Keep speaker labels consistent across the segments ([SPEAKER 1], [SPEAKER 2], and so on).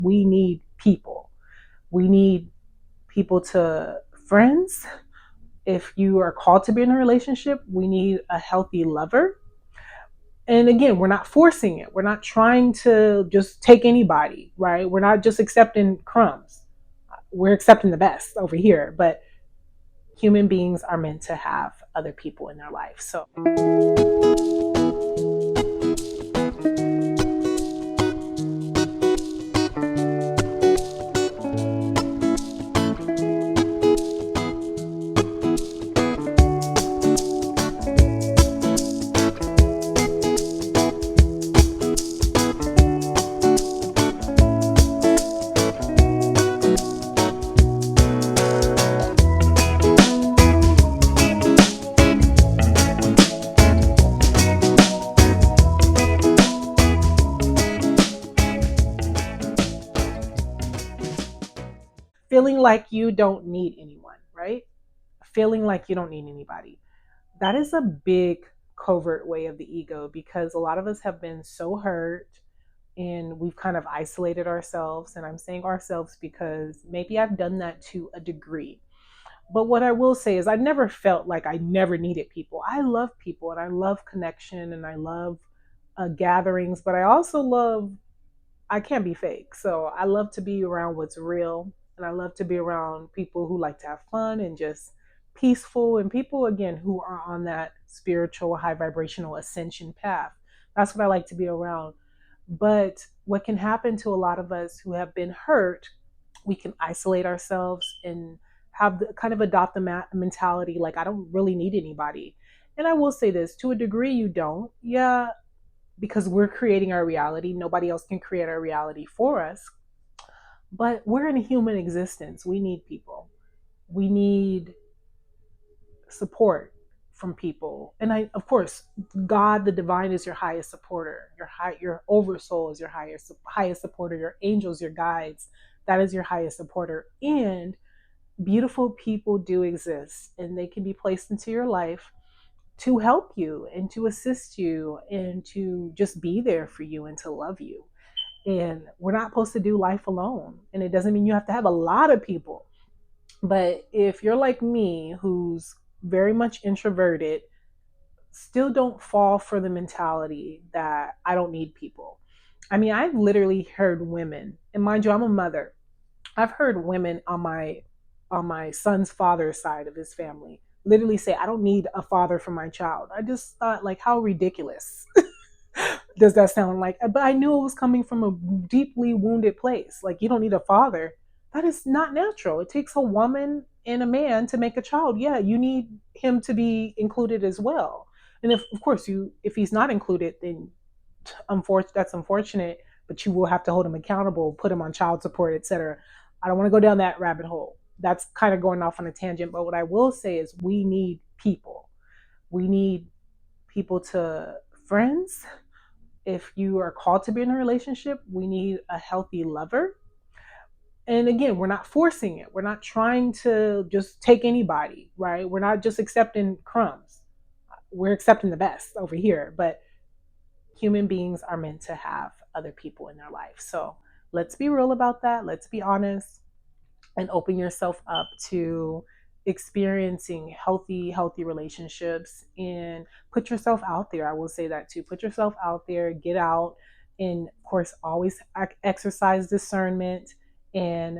[SPEAKER 1] We need people. We need people to friends. If you are called to be in a relationship, we need a healthy lover. And again, we're not forcing it. We're not trying to just take anybody, right? We're not just accepting crumbs. We're accepting the best over here, but human beings are meant to have other people in their life. So feeling like you don't need anyone, right? Feeling like you don't need anybody. That is a big covert way of the ego because a lot of us have been so hurt and we've kind of isolated ourselves. And I'm saying ourselves because maybe I've done that to a degree. But what I will say is, I never felt like I never needed people. I love people and I love connection and I love gatherings, but I also love, I can't be fake. So I love to be around what's real. And I love to be around people who like to have fun and just peaceful, and people, again, who are on that spiritual, high vibrational ascension path. That's what I like to be around. But what can happen to a lot of us who have been hurt, we can isolate ourselves and have kind of adopt the mentality like, I don't really need anybody. And I will say this, to a degree, you don't. Yeah, because we're creating our reality. Nobody else can create our reality for us. But we're in a human existence. We need people. We need support from people. And I, of course, God, the divine, is your highest supporter. Your oversoul is your highest supporter. Your angels, your guides, that is your highest supporter. And beautiful people do exist, and they can be placed into your life to help you and to assist you and to just be there for you and to love you. And we're not supposed to do life alone. And it doesn't mean you have to have a lot of people. But if you're like me, who's very much introverted, still don't fall for the mentality that I don't need people. I mean, I've literally heard women, and mind you, I'm a mother. I've heard women on my son's father's side of his family literally say, I don't need a father for my child. I just thought, like, how ridiculous does that sound like? But I knew it was coming from a deeply wounded place. Like, you don't need a father. That is not natural. It takes a woman and a man to make a child. Yeah, you need him to be included as well. And if, of course, if he's not included, then that's unfortunate. But you will have to hold him accountable, put him on child support, etc. I don't want to go down that rabbit hole. That's kind of going off on a tangent. But what I will say is, we need people. We need people to friends. If you are called to be in a relationship, we need a healthy lover. And again, we're not forcing it. We're not trying to just take anybody, right? We're not just accepting crumbs. We're accepting the best over here. But human beings are meant to have other people in their life. So let's be real about that. Let's be honest and open yourself up to experiencing healthy relationships, and put yourself out there. I will say that too. Put yourself out there, get out, and of course always exercise discernment. And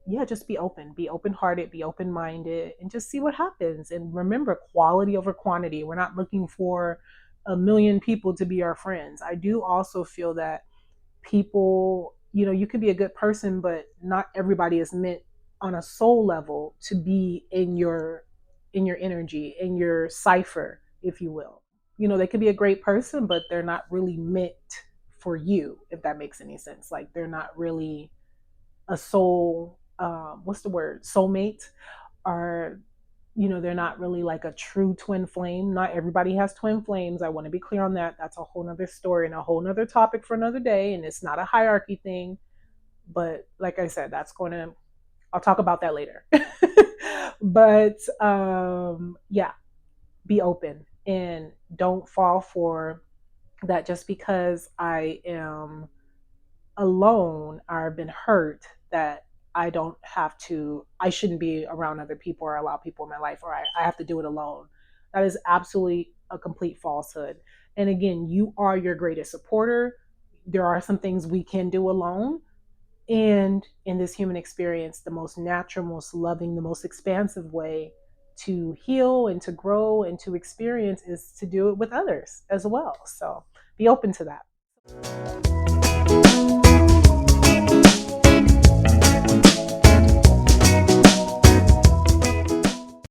[SPEAKER 1] yeah, just be open hearted, be open minded, and just see what happens. And remember, quality over quantity. We're not looking for a million people to be our friends. I do also feel that people, you could be a good person, but not everybody is meant on a soul level to be in your energy, in your cipher, if you will. They could be a great person, but they're not really meant for you, if that makes any sense. Like, they're not really a soul, what's the word, soulmate, or they're not really like a true twin flame. Not everybody has twin flames. I want to be clear on that. That's a whole nother story and a whole nother topic for another day. And it's not a hierarchy thing. But like I said, I'll talk about that later. But yeah, be open and don't fall for that just because I am alone or been hurt that I shouldn't be around other people or allow people in my life, or I have to do it alone. That is absolutely a complete falsehood. And again, you are your greatest supporter. There are some things we can do alone. And in this human experience, the most natural, most loving, the most expansive way to heal and to grow and to experience is to do it with others as well. So be open to that.